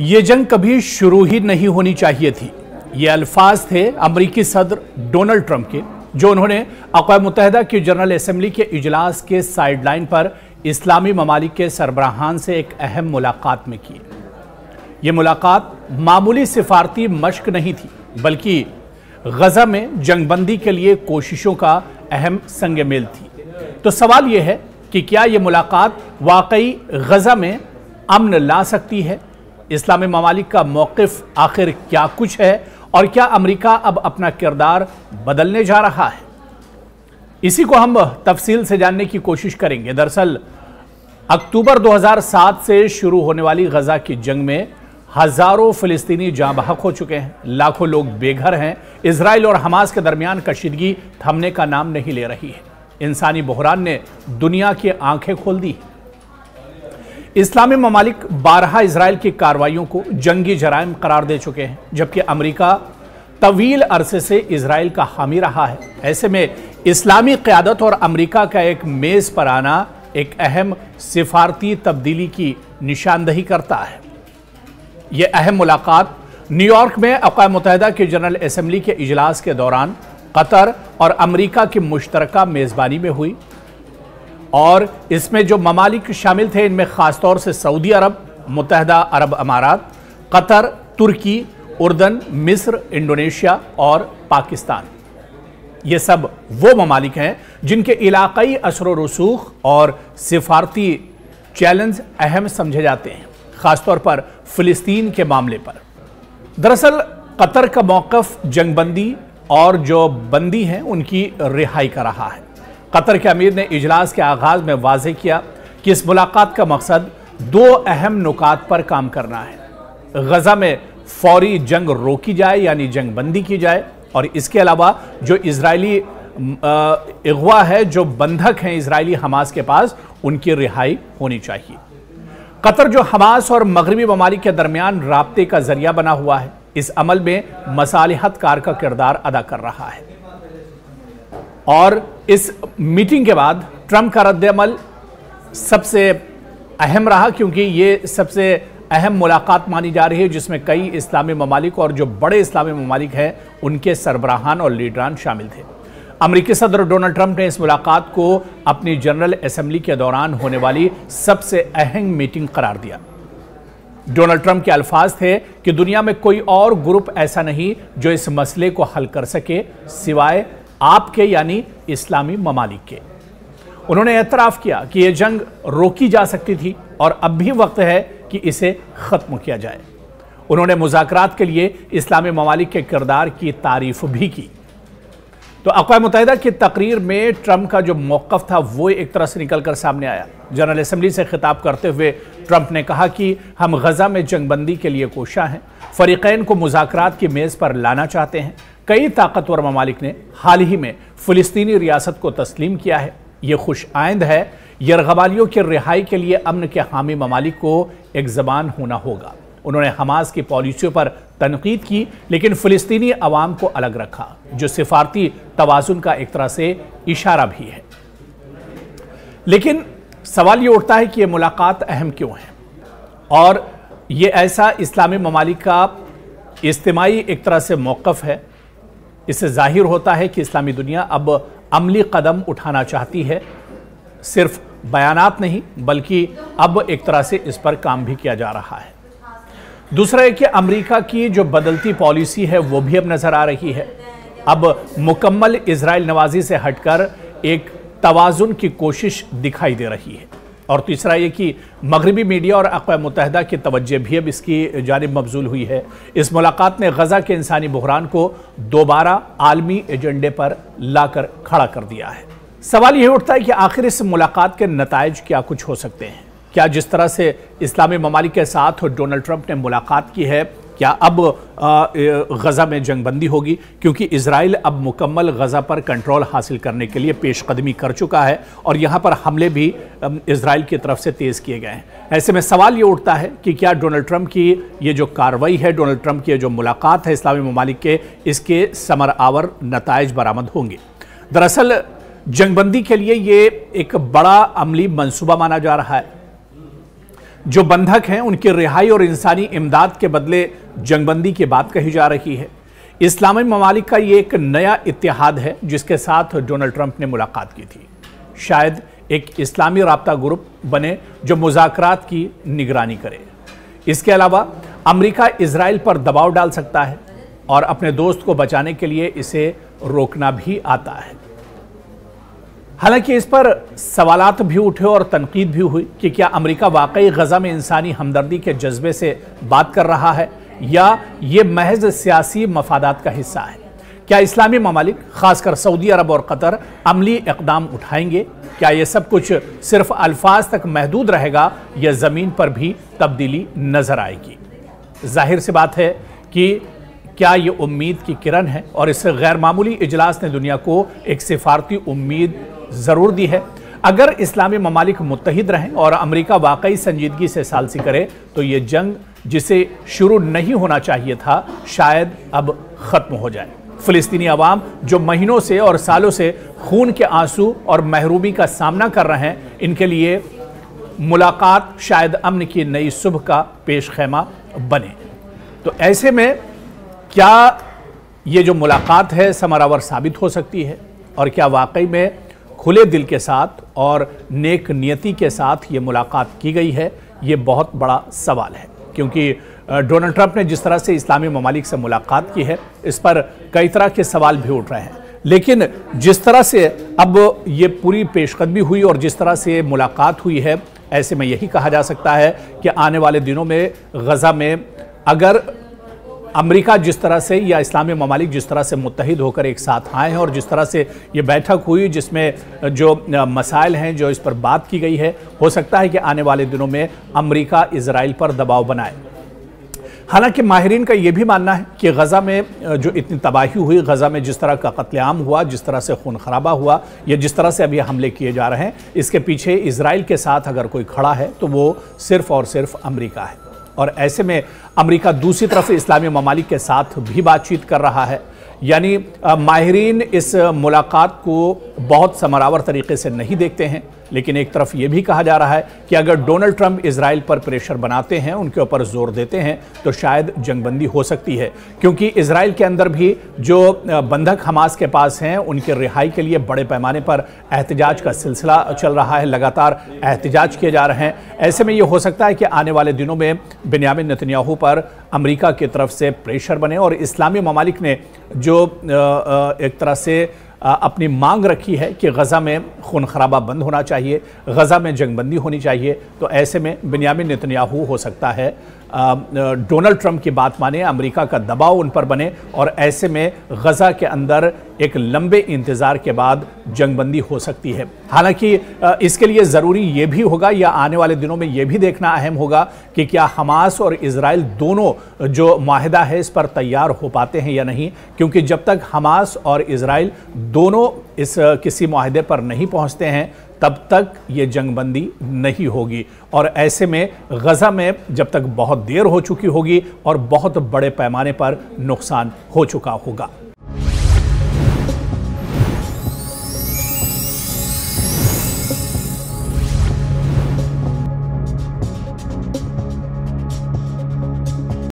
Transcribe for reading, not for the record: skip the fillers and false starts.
ये जंग कभी शुरू ही नहीं होनी चाहिए थी। ये अल्फाज थे अमरीकी सदर डोनाल्ड ट्रंप के, जो उन्होंने अक़वाम मुत्तहिदा की जनरल असेंबली के इजलास के साइडलाइन पर इस्लामी ममालिक के सरबराहान से एक अहम मुलाकात में की। ये मुलाकात मामूली सिफारती मश्क नहीं थी, बल्कि गजा में जंगबंदी के लिए कोशिशों का अहम संग मेल थी। तो सवाल यह है कि क्या यह मुलाकात वाकई गजा में अमन ला सकती है? इस्लामी ममालिक का मौक़िफ़ आखिर क्या कुछ है और क्या अमेरिका अब अपना किरदार बदलने जा रहा है? इसी को हम तफसील से जानने की कोशिश करेंगे। दरअसल अक्टूबर 2007 से शुरू होने वाली गजा की जंग में हजारों फिलिस्तीनी जाँ बहक हो चुके हैं, लाखों लोग बेघर हैं। इजराइल और हमास के दरमियान कशीदगी थमने का नाम नहीं ले रही है। इंसानी बहरान ने दुनिया की आंखें खोल दी। इस्लामी ममालिक 12 इजराइल की कार्रवाइयों को जंगी जराइम करार दे चुके हैं, जबकि अमेरिका तवील अरसे से इजराइल का हामी रहा है। ऐसे में इस्लामी क़यादत और अमेरिका का एक मेज़ पर आना एक अहम सिफारती तब्दीली की निशानदही करता है। यह अहम मुलाकात न्यूयॉर्क में अक़वाम मुत्तहिदा की जनरल असेंबली के इजलास के दौरान कतर और अमेरिका की मुश्तरका मेज़बानी में हुई और इसमें जो ममालिक शामिल थे, इनमें ख़ासतौर से सऊदी अरब, मुत्तहिदा अरब अमारात, कतर, तुर्की, उर्दन, मिस्र, इंडोनेशिया और पाकिस्तान। ये सब वो ममालिक हैं जिनके इलाक़ाई असर व रसूख और सिफारती चैलेंज अहम समझे जाते हैं, ख़ासतौर पर फ़िलिस्तीन के मामले पर। दरअसल कतर का मौक़िफ़ जंगबंदी और जो बंदी हैं उनकी रिहाई का रहा है। कतर के अमीर ने इजलास के आगाज़ में वाज़ेह किया कि इस मुलाकात का मकसद 2 अहम नुकात पर काम करना है। गजा में फौरी जंग रोकी जाए, यानी जंग बंदी की जाए, और इसके अलावा जो इजरायली अगवा है, जो बंधक हैं इजरायली हमास के पास, उनकी रिहाई होनी चाहिए। कतर जो हमास और मगरबी ममालिक के दरमियान राब्ते का जरिया बना हुआ है, इस अमल में मसालिहतकार का किरदार अदा कर रहा है। और इस मीटिंग के बाद ट्रंप का रद्द-ए-अमल सबसे अहम रहा, क्योंकि ये सबसे अहम मुलाकात मानी जा रही है जिसमें कई इस्लामी ममालिक और जो बड़े इस्लामी ममालिक हैं उनके सरबराहान और लीडरान शामिल थे। अमेरिकी सदर डोनाल्ड ट्रंप ने इस मुलाकात को अपनी जनरल असेंबली के दौरान होने वाली सबसे अहम मीटिंग करार दिया। डोनाल्ड ट्रंप के अल्फाज थे कि दुनिया में कोई और ग्रुप ऐसा नहीं जो इस मसले को हल कर सके सिवाय आपके, यानी इस्लामी ममालिक के। उन्होंने एतराफ़ किया कि यह जंग रोकी जा सकती थी और अब भी वक्त है कि इसे ख़त्म किया जाए। उन्होंने मुज़ाकरात के लिए इस्लामी ममालिक के किरदार की तारीफ़ भी की। तो अक़वाम मुत्तहिदा की तकरीर में ट्रंप का जो मौक़िफ़ था वो एक तरह से निकल कर सामने आया। जनरल असेंबली से खिताब करते हुए ट्रंप ने कहा कि हम गजा में जंगबंदी के लिए कोशा हैं, फ़रीक़ैन को मुज़ाकरात की मेज़ पर लाना चाहते हैं। कई ताकतवर ममालिक ने हाल ही में फ़िलिस्तीनी रियासत को तस्लीम किया है। ये खुश आइंद है। यरग़बालियों की रिहाई के लिए अमन के हामी ममालिक को एक ज़बान होना होगा। उन्होंने हमास की पॉलिसियों पर तनकीद की, लेकिन फ़िलिस्तीनी अवाम को अलग रखा, जो सिफारती तवाज़ुन का एक तरह से इशारा भी है। लेकिन सवाल ये उठता है कि ये मुलाकात अहम क्यों है, और ये ऐसा इस्लामी ममालिक का इज्तिमाई एक तरह से मौक़िफ़ है। इससे ज़ाहिर होता है कि इस्लामी दुनिया अब अमली कदम उठाना चाहती है, सिर्फ बयानात नहीं बल्कि अब एक तरह से इस पर काम भी किया जा रहा है। दूसरा है कि अमेरिका की जो बदलती पॉलिसी है वो भी अब नज़र आ रही है। अब मुकम्मल इजराइल नवाजी से हटकर एक तवाज़ुन की कोशिश दिखाई दे रही है। और तीसरा ये कि मगरबी मीडिया और अक़वाम मुत्तहिदा की तवज्जो भी अब इसकी जानिब मबज़ूल हुई है। इस मुलाकात ने गजा के इंसानी बहरान को दोबारा आलमी एजेंडे पर लाकर खड़ा कर दिया है। सवाल यह उठता है कि आखिर इस मुलाकात के नताइज क्या कुछ हो सकते हैं? क्या जिस तरह से इस्लामी ममालिक के साथ डोनाल्ड ट्रंप ने मुलाकात की है, क्या अब गजा में जंगबंदी होगी? क्योंकि इजराइल अब मुकम्मल गजा पर कंट्रोल हासिल करने के लिए पेशकदमी कर चुका है और यहाँ पर हमले भी इजराइल की तरफ से तेज़ किए गए हैं। ऐसे में सवाल ये उठता है कि क्या डोनाल्ड ट्रंप की ये जो कार्रवाई है, डोनाल्ड ट्रंप की जो मुलाकात है इस्लामी ममालिक के, इसके समर आवर नताइज बरामद होंगे? दरअसल जंगबंदी के लिए ये एक बड़ा अमली मंसूबा माना जा रहा है। जो बंधक हैं उनकी रिहाई और इंसानी इमदाद के बदले जंगबंदी की बात कही जा रही है। इस्लामी ममालिक का ये एक नया इत्तेहाद है जिसके साथ डोनाल्ड ट्रंप ने मुलाकात की थी। शायद एक इस्लामी राब्ता ग्रुप बने जो मुज़ाकरात की निगरानी करे। इसके अलावा अमेरिका इजराइल पर दबाव डाल सकता है और अपने दोस्त को बचाने के लिए इसे रोकना भी आता है। हालांकि इस पर सवालात भी उठे और तनकीद भी हुई कि क्या अमेरिका वाकई गजा में इंसानी हमदर्दी के जज्बे से बात कर रहा है या ये महज सियासी मफादात का हिस्सा है। क्या इस्लामी ममालिक खासकर सऊदी अरब और कतर अमली इक़दाम उठाएंगे? क्या ये सब कुछ सिर्फ अल्फाज तक महदूद रहेगा या ज़मीन पर भी तब्दीली नजर आएगी? जाहिर सी बात है कि क्या ये उम्मीद की किरण है और इस गैर मामूली इजलास ने दुनिया को एक सिफारती उम्मीद ज़रूर दी है। अगर इस्लामी ममालिक मुत्तहिद रहें और अमेरिका वाकई संजीदगी से सालसी करे तो ये जंग जिसे शुरू नहीं होना चाहिए था शायद अब ख़त्म हो जाए। फ़िलिस्तीनी अवाम जो महीनों से और सालों से खून के आंसू और महरूमी का सामना कर रहे हैं, इनके लिए मुलाकात शायद अमन की नई सुबह का पेश खैमा बने। तो ऐसे में क्या ये जो मुलाकात है समरावर साबित हो सकती है और क्या वाकई में खुले दिल के साथ और नेक नियति के साथ ये मुलाकात की गई है? ये बहुत बड़ा सवाल है, क्योंकि डोनाल्ड ट्रंप ने जिस तरह से इस्लामी ममालिक से मुलाकात की है इस पर कई तरह के सवाल भी उठ रहे हैं। लेकिन जिस तरह से अब ये पूरी पेशकदमी हुई और जिस तरह से मुलाकात हुई है, ऐसे में यही कहा जा सकता है कि आने वाले दिनों में गजा में अगर अमेरिका जिस तरह से या इस्लामी ममालिक जिस तरह से मुत्तहिद होकर एक साथ आए हैं और जिस तरह से ये बैठक हुई जिसमें जो मसाइल हैं जो इस पर बात की गई है, हो सकता है कि आने वाले दिनों में अमेरिका इजराइल पर दबाव बनाए। हालांकि माहिरीन का यह भी मानना है कि गजा में जो इतनी तबाही हुई, गजा में जिस तरह का कत्लेआम हुआ, जिस तरह से खून खराबा हुआ या जिस तरह से अभी हमले किए जा रहे हैं, इसके पीछे इजराइल के साथ अगर कोई खड़ा है तो वो सिर्फ और सिर्फ अमेरिका है। और ऐसे में अमेरिका दूसरी तरफ इस्लामी ममालिक के साथ भी बातचीत कर रहा है। यानी माहिरीन इस मुलाकात को बहुत समरावर तरीके से नहीं देखते हैं, लेकिन एक तरफ ये भी कहा जा रहा है कि अगर डोनाल्ड ट्रंप इजराइल पर प्रेशर बनाते हैं, उनके ऊपर जोर देते हैं, तो शायद जंगबंदी हो सकती है, क्योंकि इजराइल के अंदर भी जो बंधक हमास के पास हैं उनके रिहाई के लिए बड़े पैमाने पर एहतजाज का सिलसिला चल रहा है, लगातार एहतजाज किए जा रहे हैं। ऐसे में ये हो सकता है कि आने वाले दिनों में बेंयामिन नेतन्याहू पर अमेरिका की तरफ से प्रेशर बने और इस्लामी ममालिक ने जो एक तरह से अपनी मांग रखी है कि गजा में खून खराबा बंद होना चाहिए, गजा में जंगबंदी होनी चाहिए, तो ऐसे में बेंयामिन नेतन्याहू हो सकता है डोनाल्ड ट्रंप की बात माने, अमेरिका का दबाव उन पर बने और ऐसे में गजा के अंदर एक लंबे इंतजार के बाद जंगबंदी हो सकती है। हालांकि इसके लिए ज़रूरी ये भी होगा या आने वाले दिनों में ये भी देखना अहम होगा कि क्या हमास और इजराइल दोनों जो माहिदा है इस पर तैयार हो पाते हैं या नहीं, क्योंकि जब तक हमास और इजराइल दोनों इस किसी माहिदे पर नहीं पहुंचते हैं तब तक ये जंगबंदी नहीं होगी। और ऐसे में गजा में जब तक बहुत देर हो चुकी होगी और बहुत बड़े पैमाने पर नुकसान हो चुका होगा।